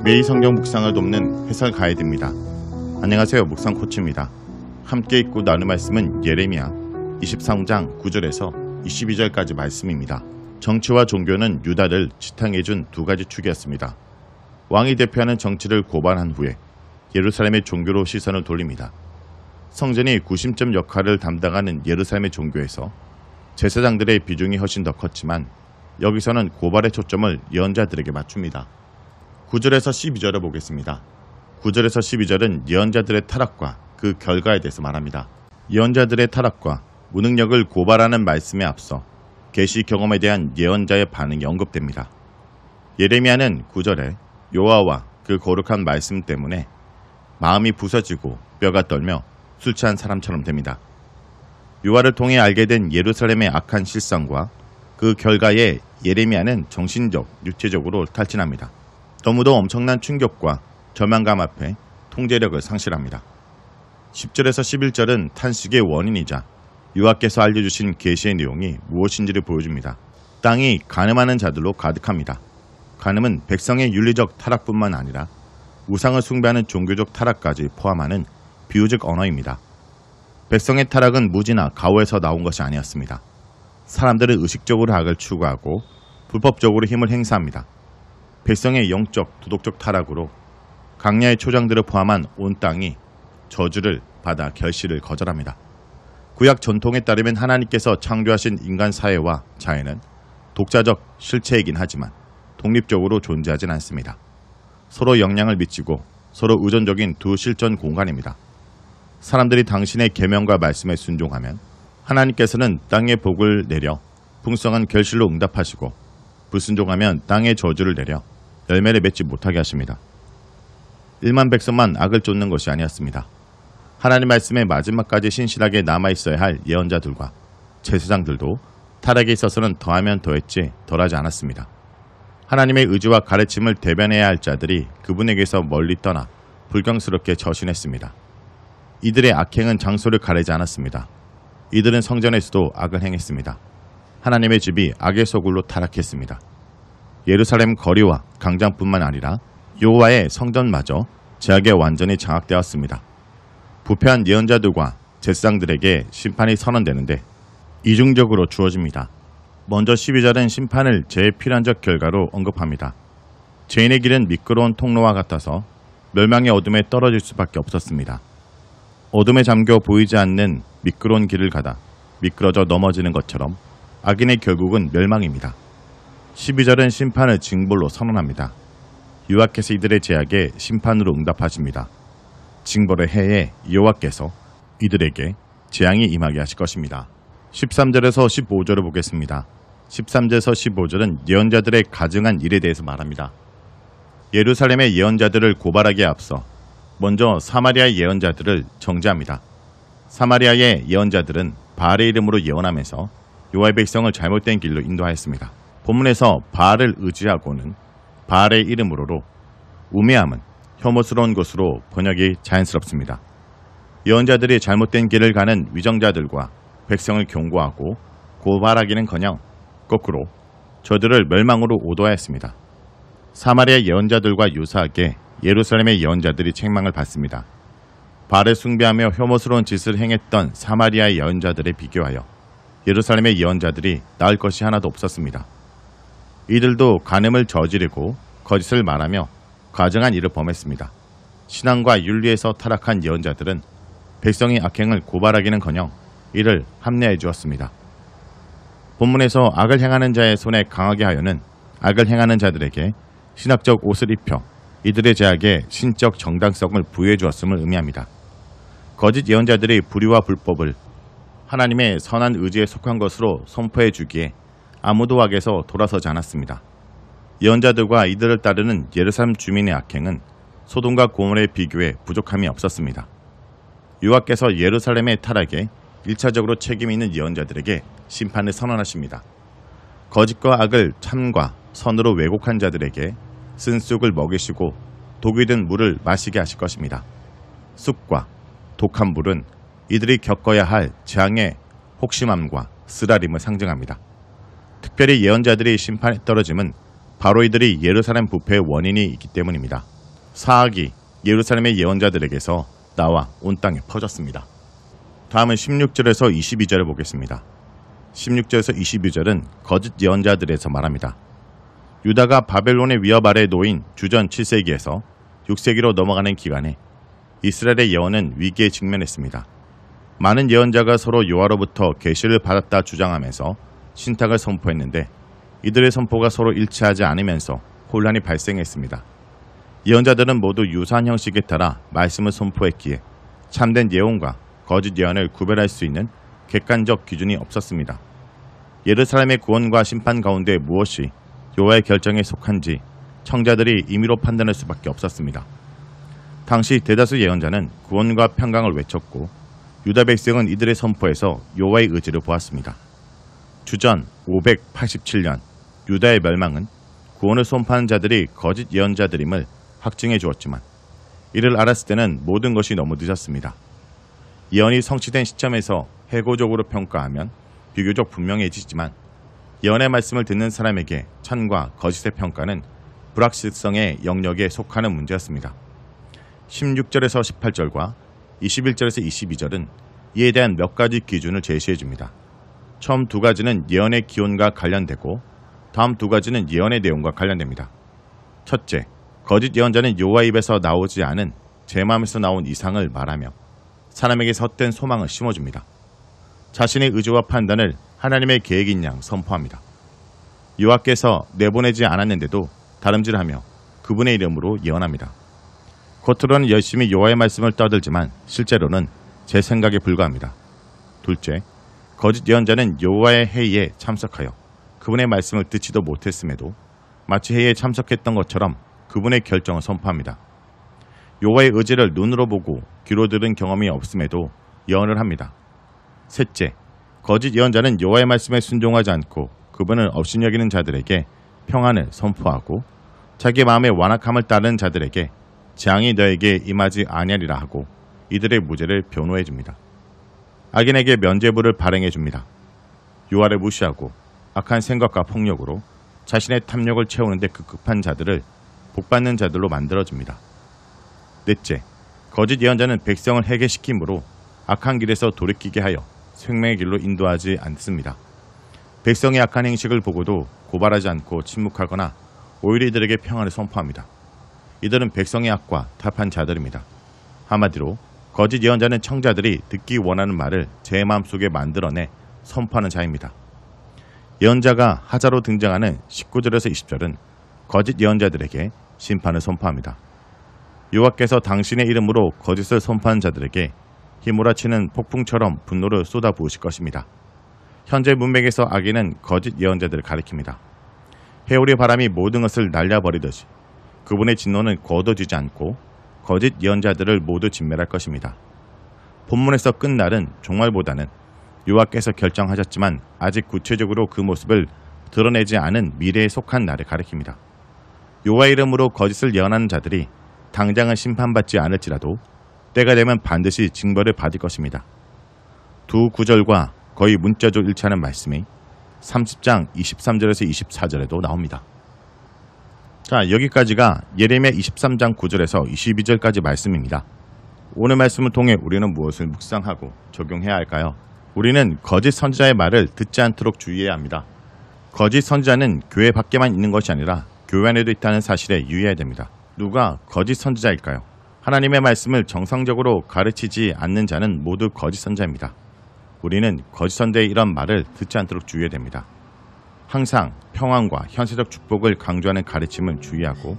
매일 성경 묵상을 돕는 해설 가이드입니다. 안녕하세요. 묵상 코치입니다. 함께 읽고 나눌 말씀은 예레미야 23장 9절에서 22절까지 말씀입니다. 정치와 종교는 유다를 지탱해준 두 가지 축이었습니다. 왕이 대표하는 정치를 고발한 후에 예루살렘의 종교로 시선을 돌립니다. 성전이 구심점 역할을 담당하는 예루살렘의 종교에서 제사장들의 비중이 훨씬 더 컸지만 여기서는 고발의 초점을 예언자들에게 맞춥니다. 9절에서 12절을 보겠습니다. 9절에서 12절은 예언자들의 타락과 그 결과에 대해서 말합니다. 예언자들의 타락과 무능력을 고발하는 말씀에 앞서 계시 경험에 대한 예언자의 반응이 언급됩니다. 예레미야는 9절에 여호와와 그 거룩한 말씀 때문에 마음이 부서지고 뼈가 떨며 술 취한 사람처럼 됩니다. 요한을 통해 알게 된 예루살렘의 악한 실상과 그 결과에 예레미야는 정신적, 육체적으로 탈진합니다. 너무도 엄청난 충격과 절망감 앞에 통제력을 상실합니다. 10절에서 11절은 탄식의 원인이자 여호와께서 알려주신 계시의 내용이 무엇인지를 보여줍니다. 땅이 간음하는 자들로 가득합니다. 간음은 백성의 윤리적 타락뿐만 아니라 우상을 숭배하는 종교적 타락까지 포함하는 비유적 언어입니다. 백성의 타락은 무지나 가오에서 나온 것이 아니었습니다. 사람들은 의식적으로 악을 추구하고 불법적으로 힘을 행사합니다. 백성의 영적, 도덕적 타락으로 강야의 초장들을 포함한 온 땅이 저주를 받아 결실을 거절합니다. 구약 전통에 따르면 하나님께서 창조하신 인간 사회와 자연은 독자적 실체이긴 하지만 독립적으로 존재하진 않습니다. 서로 영향을 미치고 서로 의존적인 두 실존 공간입니다. 사람들이 당신의 계명과 말씀에 순종하면 하나님께서는 땅에 복을 내려 풍성한 결실로 응답하시고 불순종하면 땅에 저주를 내려 열매를 맺지 못하게 하십니다. 1만 백성만 악을 쫓는 것이 아니었습니다. 하나님 말씀의 마지막까지 신실하게 남아있어야 할 예언자들과 제사장들도 타락에 있어서는 더하면 더했지 덜하지 않았습니다. 하나님의 의지와 가르침을 대변해야 할 자들이 그분에게서 멀리 떠나 불경스럽게 저신했습니다. 이들의 악행은 장소를 가리지 않았습니다. 이들은 성전에서도 악을 행했습니다. 하나님의 집이 악의 소굴로 타락했습니다. 예루살렘 거리와 광장뿐만 아니라 여호와의 성전마저 죄악에 완전히 장악되었습니다. 부패한 예언자들과 제사장들에게 심판이 선언되는데 이중적으로 주어집니다. 먼저 12절은 심판을 죄의 필연적 결과로 언급합니다. 죄인의 길은 미끄러운 통로와 같아서 멸망의 어둠에 떨어질 수밖에 없었습니다. 어둠에 잠겨 보이지 않는 미끄러운 길을 가다 미끄러져 넘어지는 것처럼 악인의 결국은 멸망입니다. 12절은 심판을 징벌로 선언합니다. 여호와께서 이들의 죄악에 심판으로 응답하십니다. 징벌의 해에 여호와께서 이들에게 재앙이 임하게 하실 것입니다. 13절에서 15절을 보겠습니다. 13절에서 15절은 예언자들의 가증한 일에 대해서 말합니다. 예루살렘의 예언자들을 고발하기에 앞서 먼저 사마리아의 예언자들을 정죄합니다. 사마리아의 예언자들은 바알의 이름으로 예언하면서 여호와의 백성을 잘못된 길로 인도하였습니다. 본문에서 바알을 의지하고는 바알의 이름으로로 우매함은 혐오스러운 것으로 번역이 자연스럽습니다. 예언자들이 잘못된 길을 가는 위정자들과 백성을 경고하고 고발하기는커녕 거꾸로 저들을 멸망으로 오도하였습니다. 사마리아 예언자들과 유사하게 예루살렘의 예언자들이 책망을 받습니다. 바알을 숭배하며 혐오스러운 짓을 행했던 사마리아의 예언자들에 비교하여 예루살렘의 예언자들이 나을 것이 하나도 없었습니다. 이들도 간음을 저지르고 거짓을 말하며 가증한 일을 범했습니다. 신앙과 윤리에서 타락한 예언자들은 백성의 악행을 고발하기는커녕 이를 합리화해 주었습니다. 본문에서 악을 행하는 자의 손에 강하게 하여는 악을 행하는 자들에게 신학적 옷을 입혀 이들의 죄악에 신적 정당성을 부여해 주었음을 의미합니다. 거짓 예언자들의 불의와 불법을 하나님의 선한 의지에 속한 것으로 선포해 주기에 아무도 악에서 돌아서지 않았습니다. 예언자들과 이들을 따르는 예루살렘 주민의 악행은 소돔과 고모라에 비교해 부족함이 없었습니다. 여호와께서 예루살렘의 타락에 1차적으로 책임 있는 예언자들에게 심판을 선언하십니다. 거짓과 악을 참과 선으로 왜곡한 자들에게 쓴 쑥을 먹이시고 독이 든 물을 마시게 하실 것입니다. 쑥과 독한 물은 이들이 겪어야 할 재앙의 혹심함과 쓰라림을 상징합니다. 특별히 예언자들이 심판에 떨어짐은 바로 이들이 예루살렘 부패의 원인이 있기 때문입니다. 사악이 예루살렘의 예언자들에게서 나와 온 땅에 퍼졌습니다. 다음은 16절에서 22절을 보겠습니다. 16절에서 22절은 거짓 예언자들에서 말합니다. 유다가 바벨론의 위협 아래 놓인 주전 7세기에서 6세기로 넘어가는 기간에 이스라엘의 예언은 위기에 직면했습니다. 많은 예언자가 서로 여호와로부터 계시를 받았다 주장하면서 신탁을 선포했는데 이들의 선포가 서로 일치하지 않으면서 혼란이 발생했습니다. 예언자들은 모두 유사한 형식에 따라 말씀을 선포했기에 참된 예언과 거짓 예언을 구별할 수 있는 객관적 기준이 없었습니다. 예루살렘의 구원과 심판 가운데 무엇이 여호와의 결정에 속한지 청자들이 임의로 판단할 수밖에 없었습니다. 당시 대다수 예언자는 구원과 평강을 외쳤고 유다 백성은 이들의 선포에서 여호와의 의지를 보았습니다. 주전 587년 유다의 멸망은 구원을 선포하는 자들이 거짓 예언자들임을 확증해 주었지만 이를 알았을 때는 모든 것이 너무 늦었습니다. 예언이 성취된 시점에서 해고적으로 평가하면 비교적 분명해지지만 예언의 말씀을 듣는 사람에게 참과 거짓의 평가는 불확실성의 영역에 속하는 문제였습니다. 16절에서 18절과 21절에서 22절은 이에 대한 몇 가지 기준을 제시해 줍니다. 처음 두 가지는 예언의 기원과 관련되고 다음 두 가지는 예언의 내용과 관련됩니다. 첫째, 거짓 예언자는 여호와 입에서 나오지 않은 제 마음에서 나온 이상을 말하며 사람에게 헛된 소망을 심어줍니다. 자신의 의지와 판단을 하나님의 계획인 양 선포합니다. 여호와께서 내보내지 않았는데도 다름질하며 그분의 이름으로 예언합니다. 겉으로는 열심히 여호와의 말씀을 떠들지만 실제로는 제 생각에 불과합니다. 둘째, 거짓 예언자는 여호와의 회의에 참석하여 그분의 말씀을 듣지도 못했음에도 마치 회의에 참석했던 것처럼 그분의 결정을 선포합니다. 여호와의 의지를 눈으로 보고 귀로 들은 경험이 없음에도 예언을 합니다. 셋째, 거짓 예언자는 여호와의 말씀에 순종하지 않고 그분을 업신여기는 자들에게 평안을 선포하고 자기 마음의 완악함을 따르는 자들에게 재앙이 너에게 임하지 아니하리라 하고 이들의 무죄를 변호해 줍니다. 악인에게 면죄부를 발행해 줍니다. 여호와를 무시하고 악한 생각과 폭력으로 자신의 탐욕을 채우는데 급급한 자들을 복받는 자들로 만들어줍니다. 넷째, 거짓 예언자는 백성을 해괴시킴으로 악한 길에서 돌이키게 하여 생명의 길로 인도하지 않습니다. 백성의 악한 행식을 보고도 고발하지 않고 침묵하거나 오히려 이들에게 평안을 선포합니다. 이들은 백성의 악과 타협한 자들입니다. 한마디로 거짓 예언자는 청자들이 듣기 원하는 말을 제 마음속에 만들어내 선포하는 자입니다. 예언자가 하자로 등장하는 19절에서 20절은 거짓 예언자들에게 심판을 선포합니다. 여호와께서 당신의 이름으로 거짓을 선포하는 자들에게 휘몰아치는 폭풍처럼 분노를 쏟아부으실 것입니다. 현재 문맥에서 악인은 거짓 예언자들을 가리킵니다. 회오리 바람이 모든 것을 날려버리듯이 그분의 진노는 거둬지지 않고 거짓 예언자들을 모두 진멸할 것입니다. 본문에서 끝날은 종말보다는 여호와께서 결정하셨지만 아직 구체적으로 그 모습을 드러내지 않은 미래에 속한 날을 가리킵니다. 여호와의 이름으로 거짓을 예언하는 자들이 당장은 심판받지 않을지라도 때가 되면 반드시 징벌을 받을 것입니다. 두 구절과 거의 문자적으로 일치하는 말씀이 30장 23절에서 24절에도 나옵니다. 자, 여기까지가 예레미야 23장 9절에서 22절까지 말씀입니다. 오늘 말씀을 통해 우리는 무엇을 묵상하고 적용해야 할까요? 우리는 거짓 선지자의 말을 듣지 않도록 주의해야 합니다. 거짓 선지자는 교회 밖에만 있는 것이 아니라 교회 안에도 있다는 사실에 유의해야 됩니다. 누가 거짓 선지자일까요? 하나님의 말씀을 정상적으로 가르치지 않는 자는 모두 거짓 선지자입니다. 우리는 거짓 선지자의 이런 말을 듣지 않도록 주의해야 됩니다. 항상 평안과 현세적 축복을 강조하는 가르침을 주의하고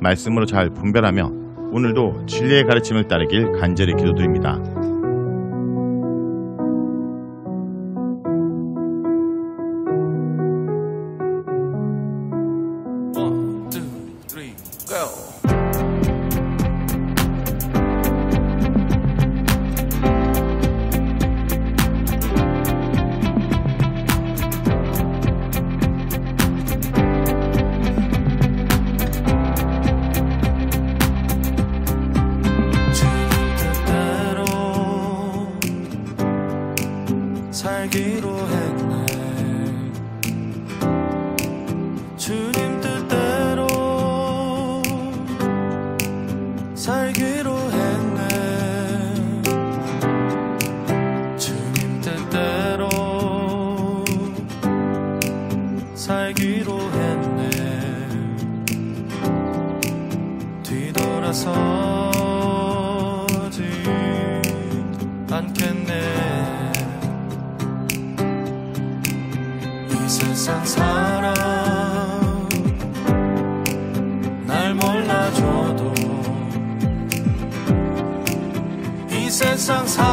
말씀으로 잘 분별하며 오늘도 진리의 가르침을 따르길 간절히 기도드립니다. 살기로 했네. 주님 뜻대로 세상 사람 날 몰라줘도 이 세상 사람